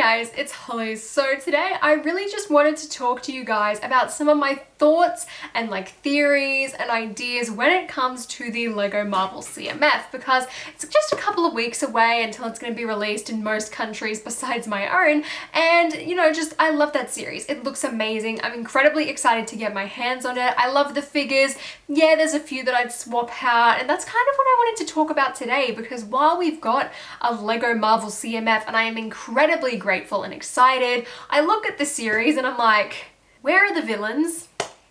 guys, it's Holly. So today I really just wanted to talk to you guys about some of my thoughts and like theories and ideas when it comes to the LEGO Marvel CMF, because it's just a couple of weeks away until it's going to be released in most countries besides my own. And you know, just I love that series. It looks amazing. I'm incredibly excited to get my hands on it. I love the figures. Yeah, there's a few that I'd swap out, and that's kind of what I wanted to talk about today, because while we've got a LEGO Marvel CMF and I am incredibly grateful and excited, I look at the series and I'm like, where are the villains?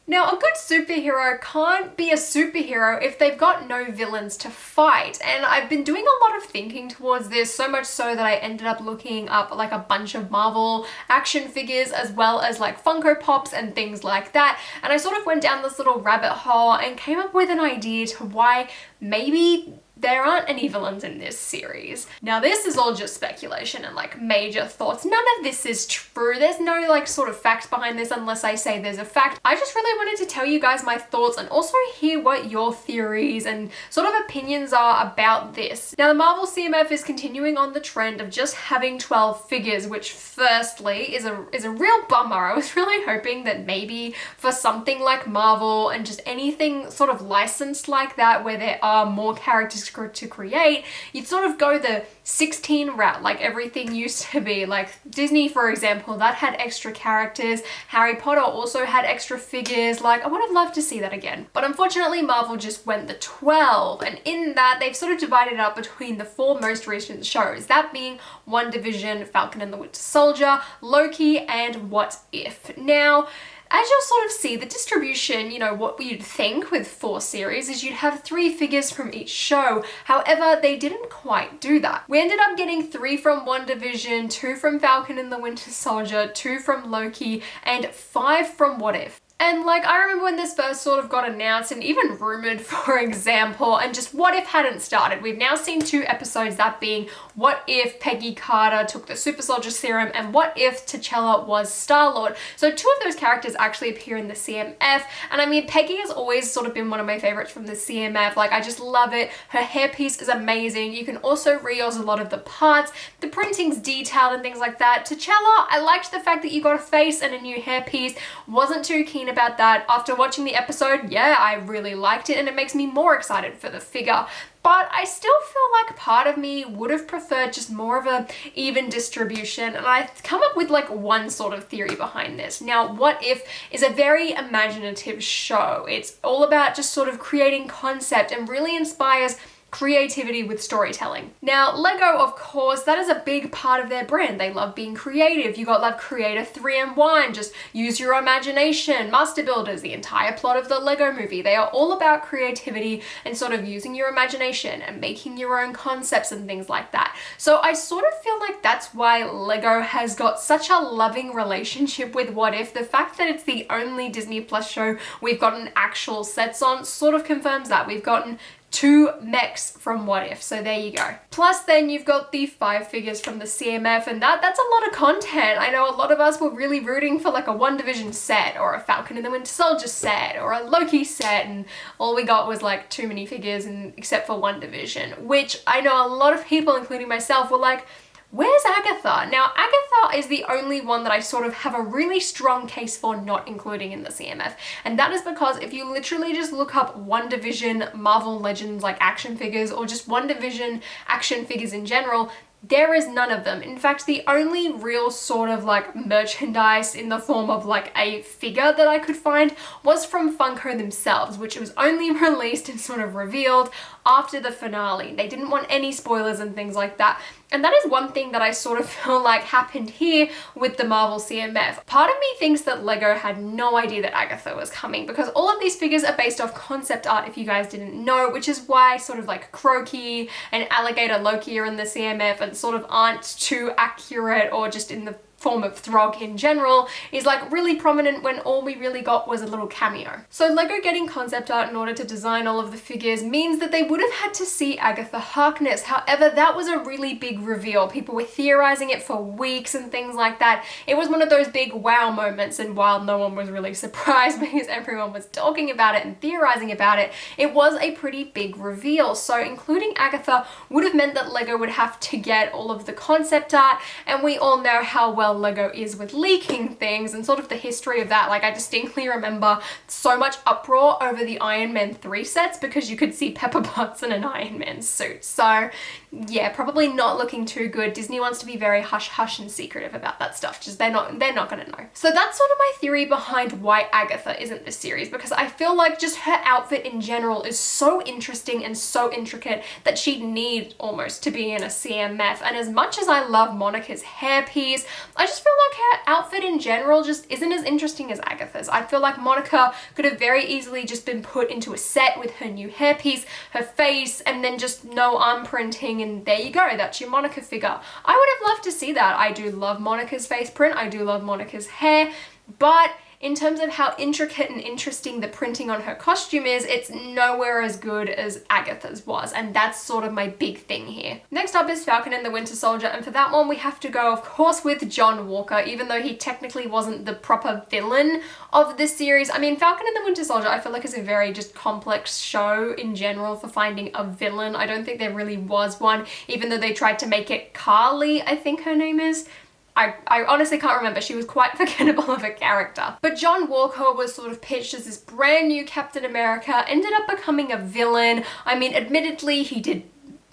Now, a good superhero can't be a superhero if they've got no villains to fight. And I've been doing a lot of thinking towards this, so much so that I ended up looking up like a bunch of Marvel action figures as well as like Funko Pops and things like that. And I sort of went down this little rabbit hole and came up with an idea to why maybe there aren't any villains in this series. Now, this is all just speculation and like major thoughts. None of this is true. There's no like sort of facts behind this unless I say there's a fact. I just really wanted to tell you guys my thoughts and also hear what your theories and sort of opinions are about this. Now, the Marvel CMF is continuing on the trend of just having 12 figures, which firstly is a real bummer. I was really hoping that maybe for something like Marvel and just anything sort of licensed like that where there are more characters to create, you'd sort of go the 16 route like everything used to be. Like Disney, for example, that had extra characters. Harry Potter also had extra figures. Like, I would have loved to see that again. But unfortunately, Marvel just went the 12, and in that they've sort of divided up between the 4 most recent shows, that being WandaVision, Falcon and the Winter Soldier, Loki, and What If. Now, as you'll sort of see, the distribution, you know, what you'd think with 4 series is you'd have 3 figures from each show. However, they didn't quite do that. We ended up getting 3 from WandaVision, 2 from Falcon and the Winter Soldier, 2 from Loki, and 5 from What If. And like, I remember when this first sort of got announced and even rumored, for example, and just What If hadn't started. We've now seen 2 episodes, that being What If Peggy Carter took the super soldier serum and What If T'Challa was Star-Lord. So 2 of those characters actually appear in the CMF. And I mean, Peggy has always sort of been one of my favorites from the CMF. Like, I just love it. Her hairpiece is amazing. You can also reuse a lot of the parts. The printing's detailed and things like that. T'Challa, I liked the fact that you got a face and a new hairpiece. Wasn't too keen about that. After watching the episode, yeah, I really liked it, and it makes me more excited for the figure. But I still feel like part of me would have preferred just more of a even distribution, and I've come up with like one sort of theory behind this. Now, What If is a very imaginative show. It's all about just sort of creating concept and really inspires creativity with storytelling. Now, LEGO, of course, that is a big part of their brand. They love being creative. You got like Creator 3-in-1, just use your imagination, Master Builders, the entire plot of the LEGO movie. They are all about creativity and sort of using your imagination and making your own concepts and things like that. So I sort of feel like that's why LEGO has got such a loving relationship with What If. The fact that it's the only Disney Plus show we've gotten actual sets on sort of confirms that. We've gotten 2 mechs from What If, so there you go. Plus then you've got the 5 figures from the CMF, and that's a lot of content. I know a lot of us were really rooting for like a WandaVision set or a Falcon and the Winter Soldier set or a Loki set, and all we got was like 2 minifigures, and except for WandaVision, which I know a lot of people, including myself, were like, where's Agatha? Now, Agatha is the only one that I sort of have a really strong case for not including in the CMF. And that is because if you literally just look up WandaVision Marvel Legends like action figures, or just WandaVision action figures in general, there is none of them. In fact, the only real sort of like merchandise in the form of like a figure that I could find was from Funko themselves, which was only released and sort of revealed after the finale. They didn't want any spoilers and things like that. And that is one thing that I sort of feel like happened here with the Marvel CMF. Part of me thinks that LEGO had no idea that Agatha was coming, because all of these figures are based off concept art, if you guys didn't know, which is why sort of like Crokey and Alligator Loki are in the CMF and sort of aren't too accurate or just in the form of Throg in general, is like really prominent when all we really got was a little cameo. So LEGO getting concept art in order to design all of the figures means that they would have had to see Agatha Harkness. However, that was a really big reveal. People were theorizing it for weeks and things like that. It was one of those big wow moments, and while no one was really surprised because everyone was talking about it and theorizing about it, it was a pretty big reveal. So including Agatha would have meant that LEGO would have to get all of the concept art, and we all know how well LEGO is with leaking things and sort of the history of that. Like, I distinctly remember so much uproar over the Iron Man 3 sets because you could see Pepper Potts in an Iron Man suit. So yeah, probably not looking too good. Disney wants to be very hush-hush and secretive about that stuff. Just they're not gonna know. So that's sort of my theory behind why Agatha isn't this series, because I feel like just her outfit in general is so interesting and so intricate that she'd need almost to be in a CMF. And as much as I love Monica's hairpiece, I just feel like her outfit in general just isn't as interesting as Agatha's. I feel like Monica could have very easily just been put into a set with her new hairpiece, her face, and then just no arm printing, and there you go, that's your Monica figure. I would have loved to see that. I do love Monica's face print, I do love Monica's hair, but in terms of how intricate and interesting the printing on her costume is, it's nowhere as good as Agatha's was, and that's sort of my big thing here. Next up is Falcon and the Winter Soldier, and for that one we have to go, of course, with John Walker, even though he technically wasn't the proper villain of this series. I mean, Falcon and the Winter Soldier I feel like is a very just complex show in general for finding a villain. I don't think there really was one, even though they tried to make it Carly, I think her name is. I honestly can't remember. She was quite forgettable of a character. But John Walker was sort of pitched as this brand new Captain America, ended up becoming a villain. I mean, admittedly, he did,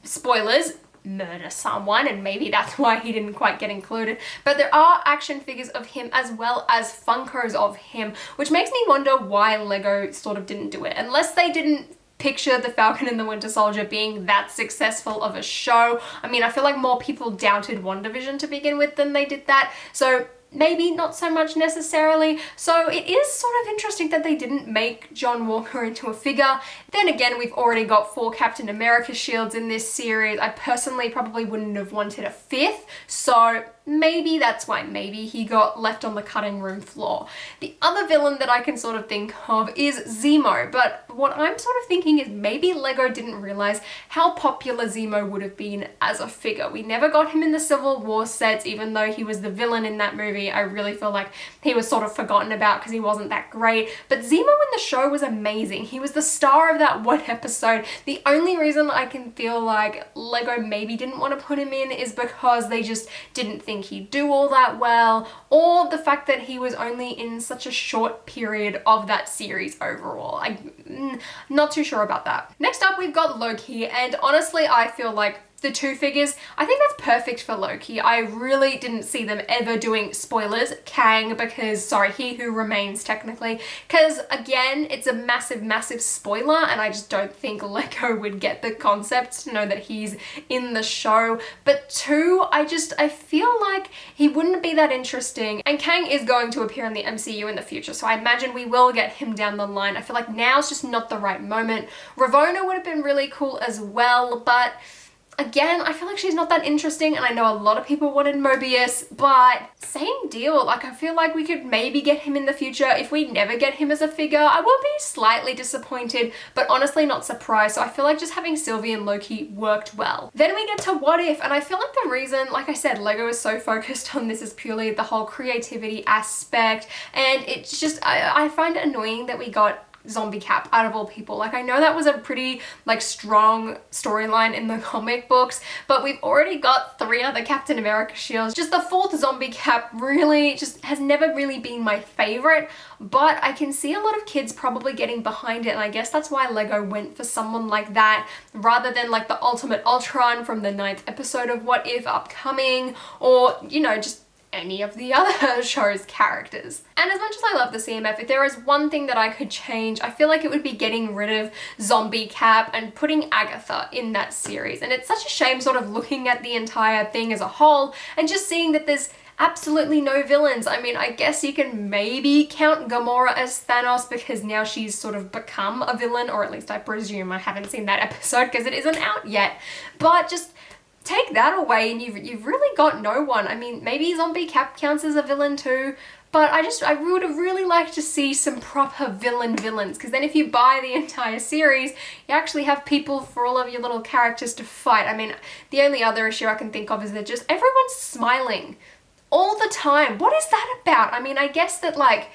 spoilers, murder someone, and maybe that's why he didn't quite get included. But there are action figures of him as well as Funkos of him, which makes me wonder why LEGO sort of didn't do it. Unless they didn't picture the Falcon and the Winter Soldier being that successful of a show. I mean, I feel like more people doubted WandaVision to begin with than they did that, so maybe not so much necessarily. So it is sort of interesting that they didn't make John Walker into a figure. Then again, we've already got 4 Captain America shields in this series. I personally probably wouldn't have wanted a 5th, so maybe that's why. Maybe he got left on the cutting room floor. The other villain that I can sort of think of is Zemo, but what I'm sort of thinking is maybe LEGO didn't realize how popular Zemo would have been as a figure. We never got him in the Civil War sets, even though he was the villain in that movie. I really feel like he was sort of forgotten about because he wasn't that great. But Zemo in the show was amazing. He was the star of that one episode. The only reason I can feel like LEGO maybe didn't want to put him in is because they just didn't think he'd do all that well, or the fact that he was only in such a short period of that series overall. I'm not too sure about that. Next up, we've got Loki, and honestly, I feel like the 2 figures, I think that's perfect for Loki. I really didn't see them ever doing, spoilers, Kang, because, sorry, He Who Remains technically, because again, it's a massive, massive spoiler, and I just don't think LEGO would get the concept to know that he's in the show. But 2, I feel like he wouldn't be that interesting, and Kang is going to appear in the MCU in the future, so I imagine we will get him down the line. I feel like now's just not the right moment. Ravonna would have been really cool as well, but again, I feel like she's not that interesting, and I know a lot of people wanted Mobius, but same deal. Like, I feel like we could maybe get him in the future. If we never get him as a figure, I will be slightly disappointed, but honestly not surprised. So I feel like just having Sylvie and Loki worked well. Then we get to What If, and I feel like the reason, like I said, LEGO is so focused on this is purely the whole creativity aspect, and it's just, I find it annoying that we got Zombie Cap out of all people. Like, I know that was a pretty like strong storyline in the comic books, but we've already got 3 other Captain America shields. Just the 4th Zombie Cap really just has never really been my favorite, but I can see a lot of kids probably getting behind it, and I guess that's why LEGO went for someone like that rather than like the Ultimate Ultron from the 9th episode of What If upcoming, or, you know, just any of the other show's characters. And as much as I love the CMF, if there is one thing that I could change, I feel like it would be getting rid of Zombie Cap and putting Agatha in that series. And it's such a shame sort of looking at the entire thing as a whole and just seeing that there's absolutely no villains. I mean, I guess you can maybe count Gamora as Thanos because now she's sort of become a villain, or at least I presume. I haven't seen that episode because it isn't out yet. But just take that away and you've really got no one. I mean, maybe Zombie Cap counts as a villain too, but I would have really liked to see some proper villains, because then if you buy the entire series, you actually have people for all of your little characters to fight. I mean, the only other issue I can think of is that just everyone's smiling all the time. What is that about? I mean, I guess that like,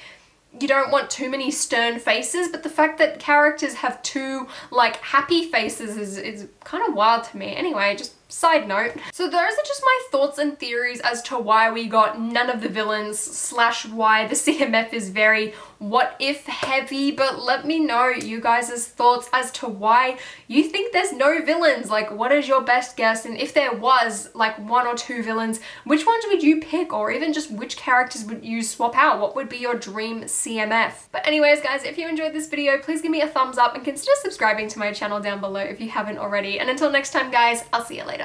you don't want too many stern faces, but the fact that characters have two like happy faces is kind of wild to me. Anyway, just side note. So those are just my thoughts and theories as to why we got none of the villains / why the CMF is very what if heavy, but let me know you guys' thoughts as to why you think there's no villains. Like, what is your best guess? And if there was like 1 or 2 villains, which ones would you pick? Or even just which characters would you swap out? What would be your dream CMF? But anyways guys, if you enjoyed this video, please give me a thumbs up and consider subscribing to my channel down below if you haven't already. And until next time guys, I'll see you later.